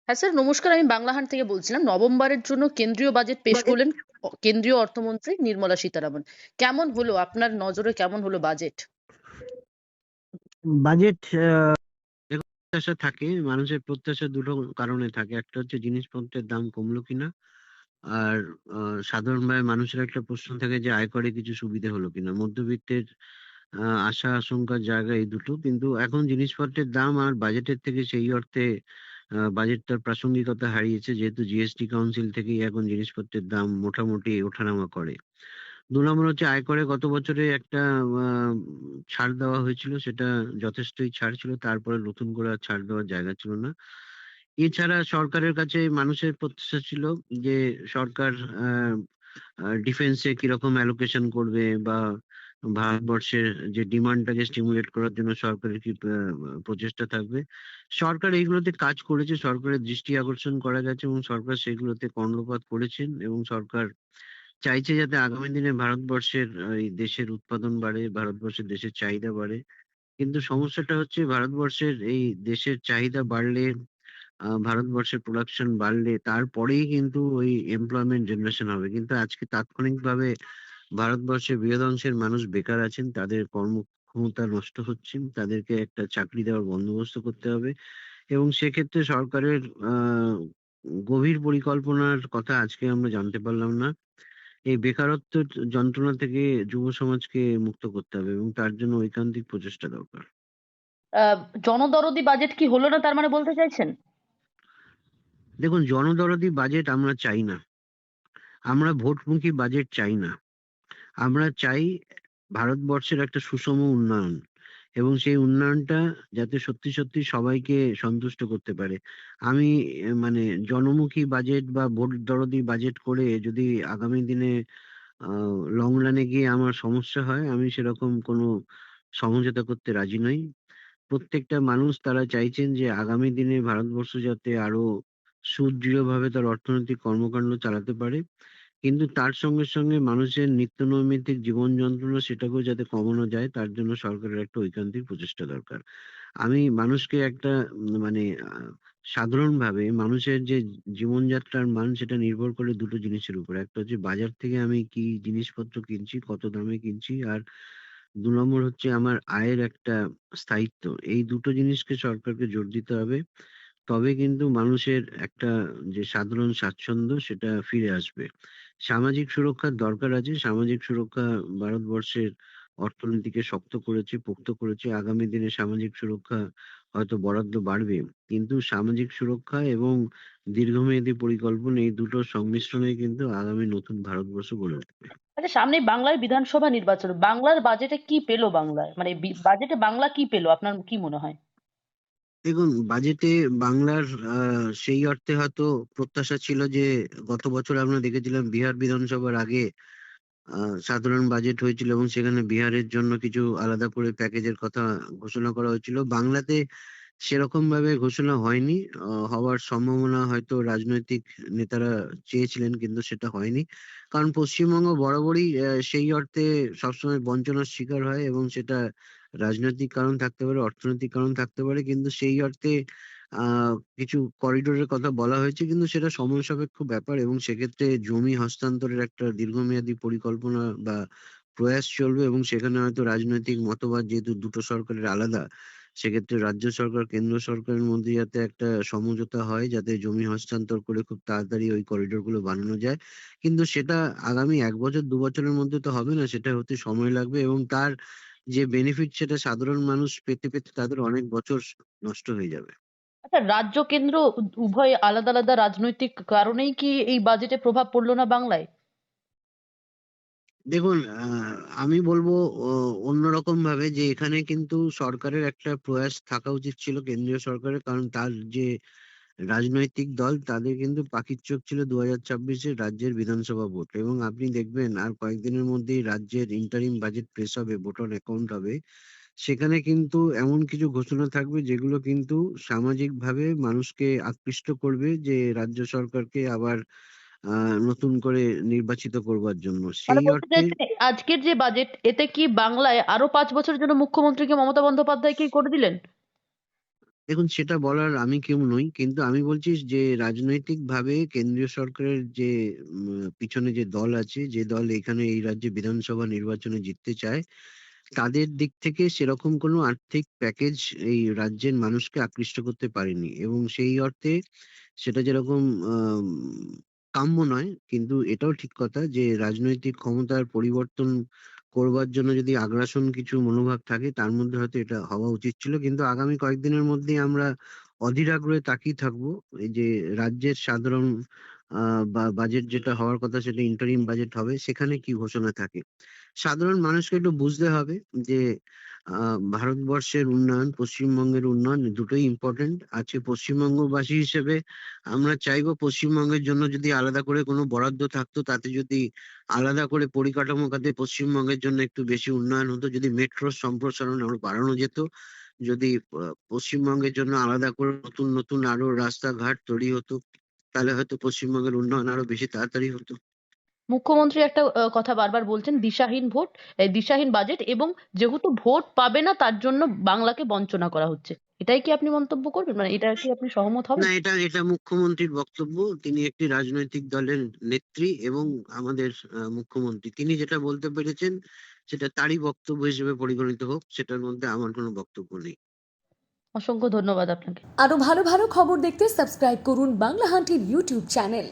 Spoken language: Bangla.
হ্যাঁ স্যার, নমস্কার। আমি বাংলাহান্ট থেকে বলছিলাম। নভেম্বরের জন্য কেন্দ্রীয় বাজেট পেশ করলেন কেন্দ্রীয় অর্থমন্ত্রী নির্মলা সীতারামন। কেমন হলো, আপনার নজরে কেমন হলো বাজেট? বাজেট প্রত্যাশা থাকে, মানুষের প্রত্যাশা দুটো কারণে থাকে। একটা হচ্ছে জিনিসপত্রের দাম কমলো কিনা, আর সাধারণভাবে মানুষের একটা প্রশ্ন থাকে যে আয়করে কিছু সুবিধা হলো কিনা। মধ্যবিত্তের আশা আশঙ্কার জায়গা এই দুটো, কিন্তু এখন জিনিসপত্রের দাম আর বাজেটের থেকে সেই অর্থে বাজেটটার প্রাসঙ্গিকতা হারিয়েছে, যেহেতু জিএসটি কাউন্সিল থেকেই এখন জিনিসপত্রের দাম মোটামুটি ওঠানামা করে। ২ নম্বর হচ্ছে আয়করে গত বছরে একটা আহ, ছাড় দেওয়া হয়েছিল, সেটা যথেষ্টই ছাড় ছিল, তারপরে নতুন করে আর ছাড় দেওয়ার জায়গা ছিল না। এছাড়া সরকারের কাছে মানুষের প্রত্যাশা ছিল যে সরকার ডিফেন্সে কিরকম অ্যালোকেশন করবে, বা ভারতবর্ষের যে ডিমান্ডটাকে স্টিমুলেট করার জন্য সরকারের কি প্রচেষ্টা থাকবে। সরকার এইগুলোতে কাজ করেছে, সরকারের দৃষ্টি আকর্ষণ করা গেছে এবং সরকার সেগুলোতে কর্ণপাত করেছেন, এবং সরকার চাইছে যাতে আগামী দিনে ভারতবর্ষের এই দেশের উৎপাদন বাড়ে, ভারতবর্ষের দেশের চাহিদা বাড়ে। কিন্তু সমস্যাটা হচ্ছে ভারতবর্ষের এই দেশের চাহিদা বাড়লে, ভারতবর্ষের প্রোডাকশন বাড়লে তারপরেই কিন্তু ওই এমপ্লয়মেন্ট জেনারেশন হবে। কিন্তু আজকে তাৎক্ষণিকভাবে ভারতবর্ষের বৃহদাংশের মানুষ বেকার আছেন, তাদের কর্মক্ষমতা নষ্ট হচ্ছে, তাদেরকে একটা চাকরি দেওয়ার বন্দোবস্ত করতে হবে। এবং সেক্ষেত্রে সরকারের গভীর পরিকল্পনার কথা আজকে আমরা জানতে পারলাম না। এই বেকারত্ব যন্ত্রণা থেকে যুব সমাজকে মুক্ত করতে হবে, এবং তার জন্য ঐকান্তিক প্রচেষ্টা দরকার। জনদরদি বাজেট কি হলো না, তার মানে বলতে চাইছেন? দেখুন, জনদরদি বাজেট আমরা চাই না, আমরা ভোটমুখী বাজেট চাই না। আমরা চাই ভারতবর্ষের একটা সুষম উন্নয়ন, এবং সেই উন্নয়নটা যাতে সত্যি সত্যি সবাইকে সন্তুষ্ট করতে পারে। আমি মানে জনমুখী বাজেট বা ভোট দরদি বাজেট করে যদি আগামী দিনে লং রানে গিয়ে আমার সমস্যা হয়, আমি সেরকম কোনো সমঝোতা করতে রাজি নই। প্রত্যেকটা মানুষ তারা চাইছেন যে আগামী দিনে ভারতবর্ষ যাতে আরো সুদৃঢ়ভাবে তার অর্থনৈতিক কর্মকাণ্ড চালাতে পারে, কিন্তু তার সঙ্গে সঙ্গে মানুষের নিত্য নৈমিত্তিক জীবন যন্ত্রণা সেটাকেও যাতে কমানো যায়, তার জন্য সরকারের একটা ঐকান্তিক প্রচেষ্টা দরকার। আমি মানুষকে একটা মানে সাধারণভাবে মানুষের যে জীবনযাত্রার মান, সেটা নির্ভর করে দুটো জিনিসের উপর। একটা হচ্ছে বাজার থেকে আমি কি জিনিসপত্র কিনছি, কত দামে কিনছি, আর ২ নম্বর হচ্ছে আমার আয়ের একটা স্থায়িত্ব। এই দুটো জিনিসকে সরকারকে জোর দিতে হবে। তবে কিন্তু মানুষের একটা যে সাধারণ স্বাচ্ছন্দ্য সেটা ফিরে আসবে। সামাজিক সুরক্ষার দরকার আছে। সামাজিক সুরক্ষা ভারতবর্ষের অর্থনীতিকে শক্ত করেছে, পোক্ত করেছে। আগামী দিনে সামাজিক সুরক্ষা হয়তো বরাদ্দ বাড়বে। কিন্তু সামাজিক সুরক্ষা এবং দীর্ঘমেয়াদী পরিকল্পনা, এই দুটোর সংমিশ্রণে কিন্তু আগামী নতুন ভারতবর্ষ গড়ে উঠবে। আচ্ছা, সামনে বাংলায় বিধানসভা নির্বাচন, বাংলার বাজেটে কি পেলো? বাংলায় মানে বাজেটে বাংলা কি পেলো, আপনার কি মনে হয়? দেখুন, বাজেটে বাংলার সেই অর্থে হয়তো প্রত্যাশা ছিল যে গত বছর আমরা দেখেছিলাম বিহার বিধানসভার আগে সাধারণ বাজেট হয়েছিল, এবং সেখানে বিহারের জন্য কিছু আলাদা করে প্যাকেজের কথা ঘোষণা করা হয়েছিল। বাংলাতে সেরকম ভাবে ঘোষণা হয়নি। হওয়ার সম্ভাবনা হয়তো রাজনৈতিক নেতারা চেয়েছিলেন, কিন্তু সেটা হয়নি। কারণ পশ্চিমবঙ্গ বরাবরই সেই অর্থে সবসময় বঞ্চনার শিকার হয়, এবং সেটা রাজনৈতিক কারণ থাকতে পারে, অর্থনৈতিক কারণ থাকতে পারে, কিন্তু সেই অর্থে কিছু করিডোরের কথা বলা হয়েছে, কিন্তু সেটা সময় সাপেক্ষ ব্যাপার, এবং সেক্ষেত্রে জমি হস্তান্তরের একটা দীর্ঘমেয়াদী পরিকল্পনা বা প্রয়াস চলবে, এবং সেখানে হয়তো রাজনৈতিক মতবাদ যেহেতু দুটো সরকারের আলাদা, সেক্ষেত্রে রাজ্য সরকার কেন্দ্র সরকারের মধ্যে যাতে একটা সমঝোতা হয়, যাতে জমি হস্তান্তর করে খুব তাড়াতাড়ি ওই করিডোর গুলো বানানো যায়। কিন্তু সেটা আগামী ১ বছর ২ বছরের মধ্যে তো হবে না, সেটা হতে সময় লাগবে, এবং তার যে বেনিফিট সেটা সাধারণ মানুষ পেতে পেতে তাদের অনেক বছর নষ্ট হয়ে যাবে। আচ্ছা, রাজ্য কেন্দ্র উভয় আলাদা আলাদা রাজনৈতিক কারণেই কি এই বাজেটে প্রভাব পড়লো না বাংলায়? দেখুন, আমি বলবো অন্যরকম ভাবে, যে এখানে কিন্তু সরকারের একটা প্রয়াস থাকা উচিত ছিল, কেন্দ্রীয় সরকারের। কারণ তার যে রাজনৈতিক দল, তাদের কিন্তু পাখির চোখ ছিল ২০২৬-এর রাজ্যের বিধানসভা ভোট, এবং আপনি দেখবেন আর কয়েকদিনের মধ্যেই রাজ্যের ইন্টারিম বাজেট পেশ হবে, ভোট অন অ্যাকাউন্ট হবে। সেখানে কিন্তু এমন কিছু ঘোষণা থাকবে যেগুলো কিন্তু সামাজিকভাবে মানুষকে আকৃষ্ট করবে, যে রাজ্য সরকারকে আবার নতুন করে নির্বাচিত করবার জন্য। মানে সেই বলতে অর্থে চাইছেন আজকের যে বাজেট, এতে কি বাংলায় আরো 5 বছরের জন্য মুখ্যমন্ত্রীকে মমতা বন্দ্যোপাধ্যায়কে করে দিলেন? দেখুন, সেটা বলার আমি কেউ নই। কিন্তু আমি বলছি যে রাজনৈতিকভাবে কেন্দ্রীয় সরকারের যে পিছনে যে দল আছে, যে দল এখানে এই রাজ্যে বিধানসভা নির্বাচনে জিততে চায়, তাদের দিক থেকে সেরকম কোনো আর্থিক প্যাকেজ এই রাজ্যের মানুষকে আকৃষ্ট করতে পারেনি। এবং সেই অর্থে সেটা যেরকম আম কাম্য নয়, কিন্তু এটাও ঠিক কথা যে রাজনৈতিক ক্ষমতার পরিবর্তন করবার জন্য যদি আগ্রাসন কিছু মনোভাব থাকে, তার মধ্যে হয়তো এটা হওয়া উচিত ছিল। কিন্তু আগামী কয়েকদিনের মধ্যেই আমরা অধীর আগ্রহে তাকিয়ে থাকবো এই যে রাজ্যের সাধারণ বাজেট যেটা হওয়ার কথা, সেটা ইন্টারিম বাজেট হবে, সেখানে কি ঘোষণা থাকে। সাধারণ মানুষকে একটু বুঝতে হবে যে ভারতবর্ষের উন্নয়ন, পশ্চিমবঙ্গের উন্নয়ন দুটোই ইম্পর্টেন্ট আছে। পশ্চিমবঙ্গবাসী হিসেবে আমরা চাইবো পশ্চিমবঙ্গের জন্য যদি আলাদা করে কোনো বরাদ্দ থাকতো, তাতে যদি আলাদা করে পরিকাঠামো খাতে পশ্চিমবঙ্গের জন্য একটু বেশি উন্নয়ন হতো, যদি মেট্রোর সম্প্রসারণ আরো বাড়ানো যেত, যদি পশ্চিমবঙ্গের জন্য আলাদা করে নতুন নতুন আরো রাস্তাঘাট তৈরি হতো, তাহলে হয়তো পশ্চিমবঙ্গের উন্নয়ন আরো বেশি তাড়াতাড়ি হতো। মুখ্যমন্ত্রী একটা কথা বারবার বলছেন, দিশাহীন ভোট, দিশাহীন বাজেট, এবং যেহেতু ভোট পাবে না তার জন্য বাংলাকে বঞ্চনা করা হচ্ছে। এটাই কি আপনি মন্তব্য করবেন? মানে এটা কি আপনি সহমত না, হবেন? এটা মুখ্যমন্ত্রীর বক্তব্য। তিনি একটি রাজনৈতিক দলের নেত্রী এবং আমাদের মুখ্যমন্ত্রী। তিনি যেটা বলতে পেরেছেন সেটা তারই বক্তব্য হিসেবে পরিগণিত হোক, সেটার মধ্যে আমার কোনো বক্তব্য নেই। অসংখ্য ধন্যবাদ আপনাকে। আরো ভালো ভালো খবর দেখতে সাবস্ক্রাইব করুন বাংলা হান্টির ইউটিউব চ্যানেল।